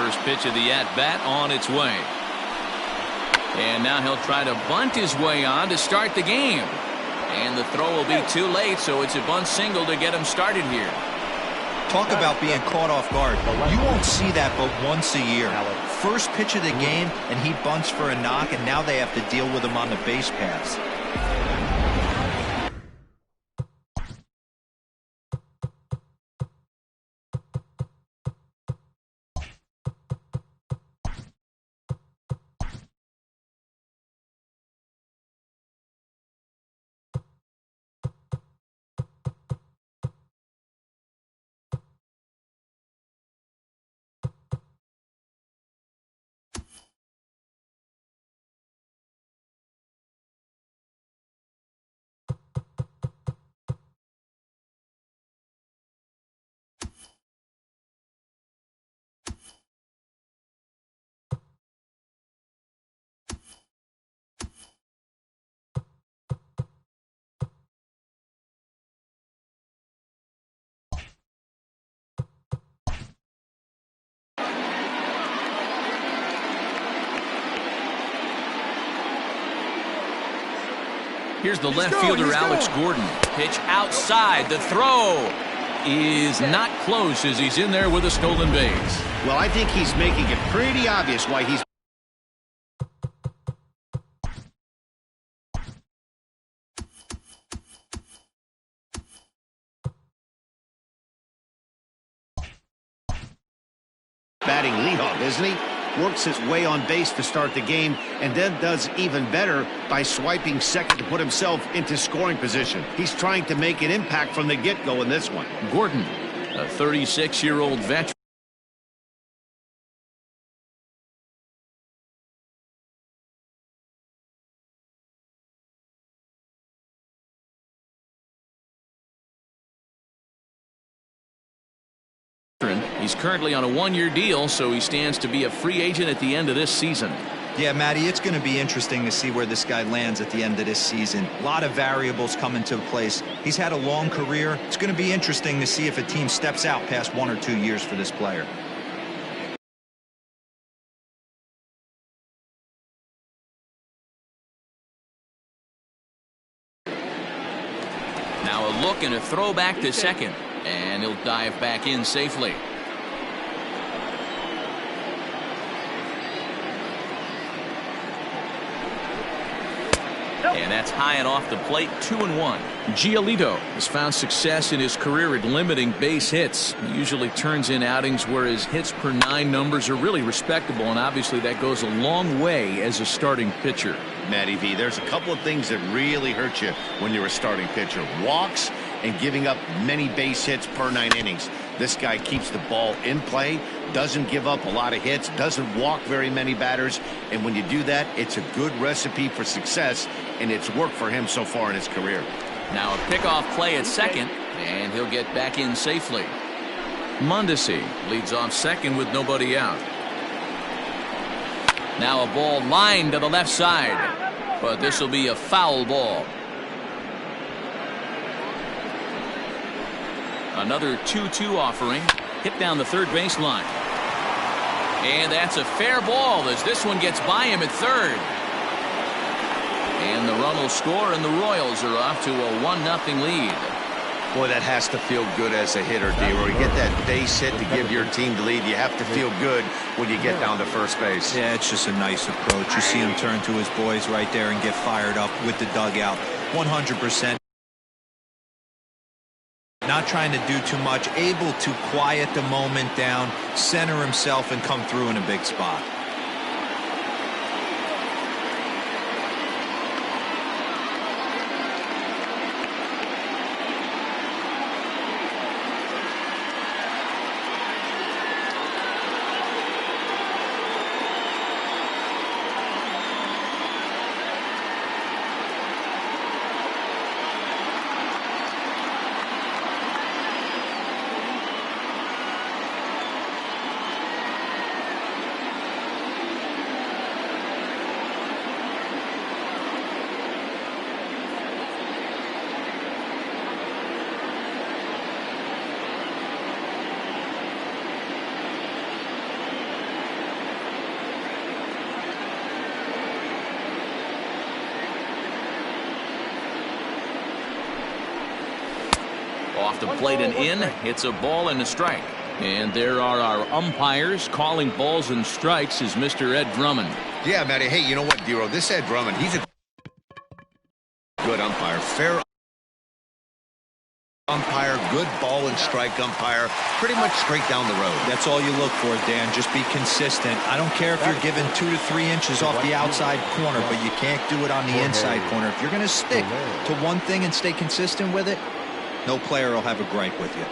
first pitch of the at-bat on its way. And now he'll try to bunt his way on to start the game. And the throw will be too late, so it's a bunt single to get him started here. Talk about being caught off guard. You won't see that but once a year. First pitch of the game, and he bunts for a knock, and now they have to deal with him on the base paths. Here's the left fielder, Alex Gordon. Pitch outside. The throw is not close as he's in there with a stolen base. Well, I think he's making it pretty obvious why he's batting leadoff, isn't he? Works his way on base to start the game, and then does even better by swiping second to put himself into scoring position. He's trying to make an impact from the get-go in this one. Gordon, a 36-year-old veteran. He's currently on a one-year deal, so he stands to be a free agent at the end of this season. Yeah, Matty, it's going to be interesting to see where this guy lands at the end of this season. A lot of variables come into place. He's had a long career. It's going to be interesting to see if a team steps out past 1 or 2 years for this player. Now a look and a throw back to second, and he'll dive back in safely. And that's high and off the plate, 2-1. Giolito has found success in his career at limiting base hits. He usually turns in outings where his hits per 9 numbers are really respectable, and obviously that goes a long way as a starting pitcher. Matty V, there's a couple of things that really hurt you when you're a starting pitcher. Walks and giving up many base hits per 9 innings. This guy keeps the ball in play, doesn't give up a lot of hits, doesn't walk very many batters, and when you do that, it's a good recipe for success, and it's worked for him so far in his career. Now a pickoff play at second, and he'll get back in safely. Mondesi leads off second with nobody out. Now a ball lined to the left side, but this will be a foul ball. Another 2-2 offering, hit down the third baseline. And that's a fair ball as this one gets by him at third. And the run will score, and the Royals are off to a 1-0 lead. Boy, that has to feel good as a hitter, D-Roy. You get that base hit to give your team the lead. You have to feel good when you get down to first base. Yeah, it's just a nice approach. You see him turn to his boys right there and get fired up with the dugout. 100%. Not trying to do too much, able to quiet the moment down, center himself, and come through in a big spot. Off the plate and in. It's a ball and a strike. And there are our umpires calling balls and strikes is Mr. Ed Drummond. Yeah, Matty. Hey, you know what, Dero? This Ed Drummond, he's a good umpire. Fair umpire, good ball and strike umpire. Pretty much straight down the road. That's all you look for, Dan. Just be consistent. I don't care if you're given 2 to 3 inches off the outside corner, but you can't do it on the inside corner. If you're going to stick to one thing and stay consistent with it, no player will have a gripe with you.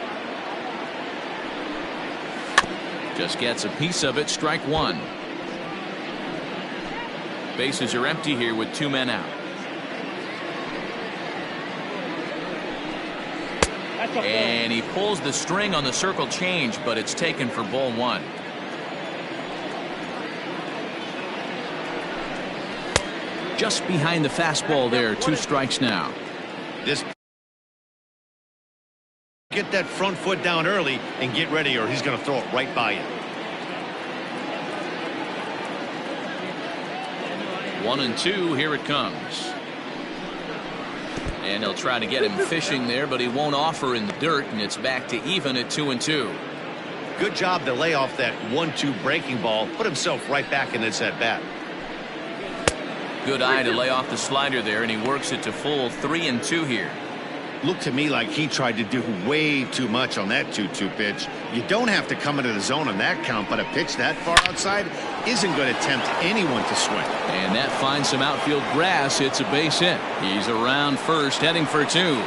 Just gets a piece of it. Strike one. Bases are empty here with 2 men out. And he pulls the string on the circle change, but it's taken for ball one. Just behind the fastball there. 2 strikes now. Just get that front foot down early and get ready, or he's going to throw it right by you. 1-2. Here it comes. And he'll try to get him fishing there, but he won't offer in the dirt, and it's back to even at 2-2. Good job to lay off that 1-2 breaking ball. Put himself right back in this at bat. Good eye to lay off the slider there, and he works it to full 3-2 here. Looked to me like he tried to do way too much on that 2-2 pitch. You don't have to come into the zone on that count, but a pitch that far outside isn't going to tempt anyone to swing. And that finds some outfield grass. It's a base hit. He's around first, heading for 2.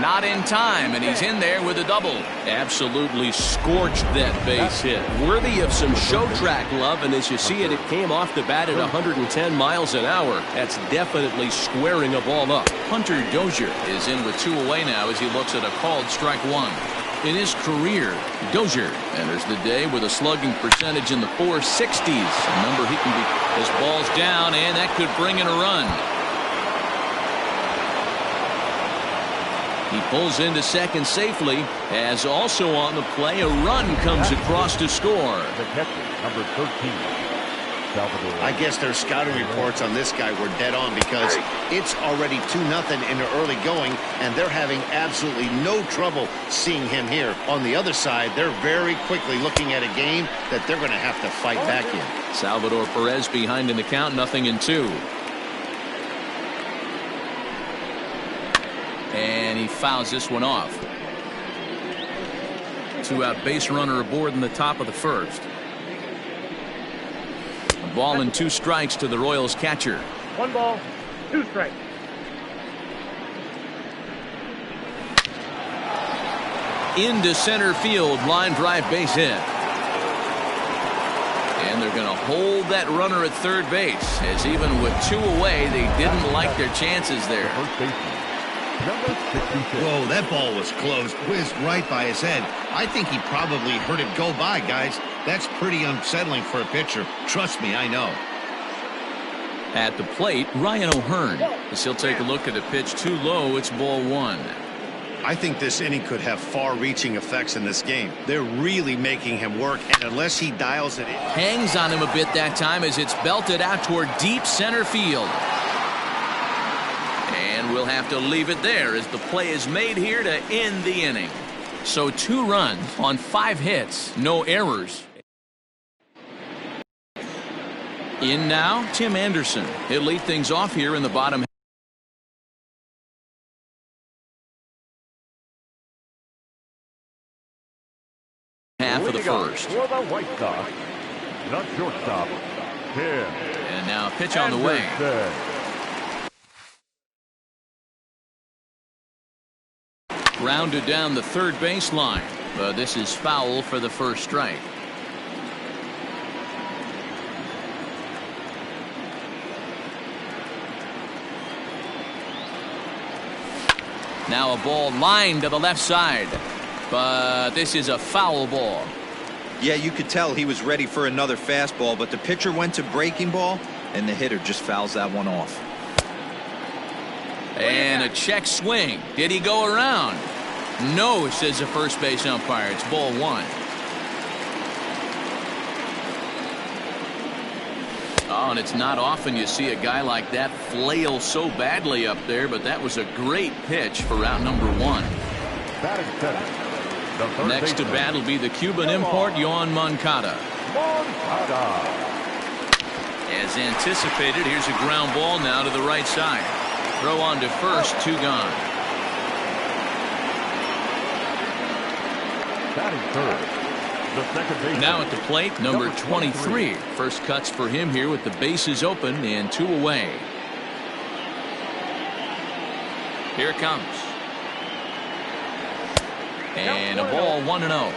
Not in time, and he's in there with a double. Absolutely scorched that base hit. Worthy of some show track love, and as you see it, it came off the bat at 110 miles an hour. That's definitely squaring a ball up. Hunter Dozier is in with 2 away now as he looks at a called strike one. In his career, Dozier enters the day with a slugging percentage in the 460s. A number he can be. His ball's down, and that could bring in a run. He pulls into second safely, as also on the play a run comes across to score. The catcher, number 13, Salvador. I guess their scouting reports on this guy were dead on, because it's already 2-0 in the early going, and they're having absolutely no trouble seeing him here. On the other side, they're very quickly looking at a game that they're going to have to fight back in. Salvador Perez behind in the count, 0-2. And he fouls this one off. 2-out base runner aboard in the top of the first. A ball and 2 strikes to the Royals catcher. 1 ball, 2 strikes. Into center field, line drive base hit. And they're going to hold that runner at third base, as even with 2 away, they didn't like their chances there. First baseman, number 66. Whoa, that ball was close. Whizzed right by his head. I think he probably heard it go by, guys. That's pretty unsettling for a pitcher. Trust me, I know. At the plate, Ryan O'Hearn. As he'll take a look at a pitch too low, it's ball 1. I think this inning could have far-reaching effects in this game. They're really making him work, and unless he dials it in. Hangs on him a bit that time as it's belted out toward deep center field. And we'll have to leave it there as the play is made here to end the inning. So 2 runs on 5 hits, no errors. In now, Tim Anderson. He'll lead things off here in the bottom half of the first. For the White Sox, the shortstop, Tim. And now a pitch on the way. Anderson. Grounded down the third baseline, but this is foul for the first strike. Now a ball lined to the left side, but this is a foul ball. Yeah, you could tell he was ready for another fastball, but the pitcher went to breaking ball, and the hitter just fouls that one off. And a check swing. Did he go around? No, says the first base umpire. It's ball 1. Oh, and it's not often you see a guy like that flail so badly up there, but that was a great pitch for out number 1. Batting seventh, the third Next to baseman, bat will be the Cuban import, Yoan Moncada. Moncada. As anticipated, here's a ground ball now to the right side. Throw on to first, 2 gone. Batting third, the second baseman. Now at the plate, number 23. First cuts for him here with the bases open and 2 away. Here it comes. And a ball, 1-0.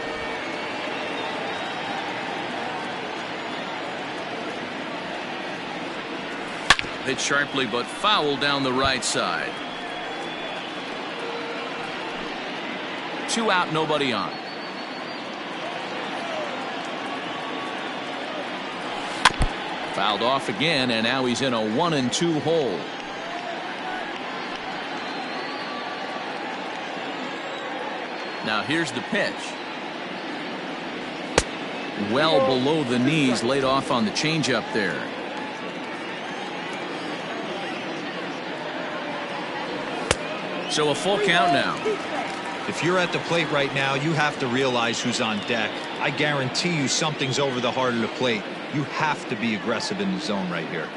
Hit sharply but foul down the right side. 2 out, nobody on. Fouled off again, and now he's in a 1-2 hole. Now here's the pitch. Well below the knees, laid off on the changeup there. So a full count now. If you're at the plate right now, you have to realize who's on deck. I guarantee you something's over the heart of the plate. You have to be aggressive in the zone right here.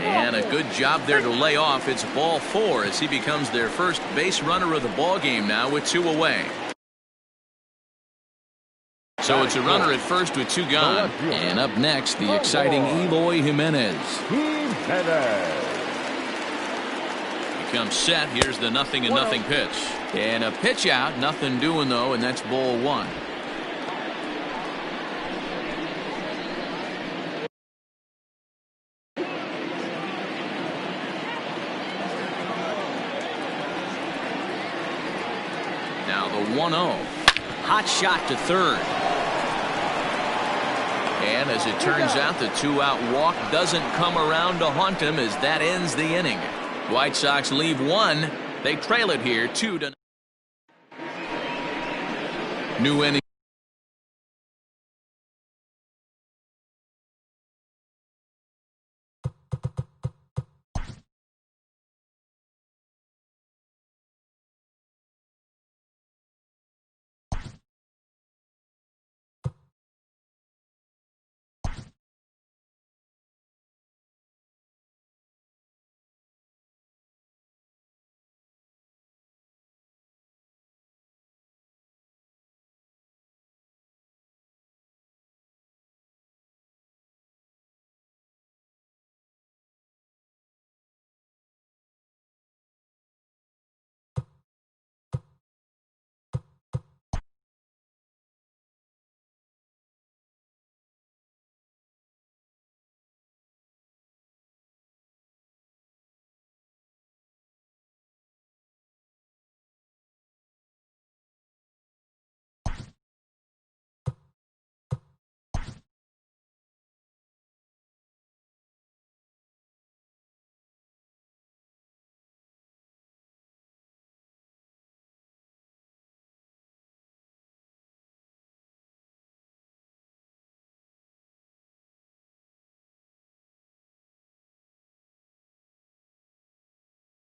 And a good job there to lay off. It's ball 4 as he becomes their first base runner of the ball game now with 2 away. So it's a runner at first with 2 gone. And up next, the exciting Eloy Jimenez. Comes set. Here's the 0-0 pitch. And a pitch out. Nothing doing though, and that's ball 1. Now the 1-0. Hot shot to third. And as it turns out, the 2-out walk doesn't come around to haunt him as that ends the inning. White Sox leave 1. They trail it here 2-0. New inning.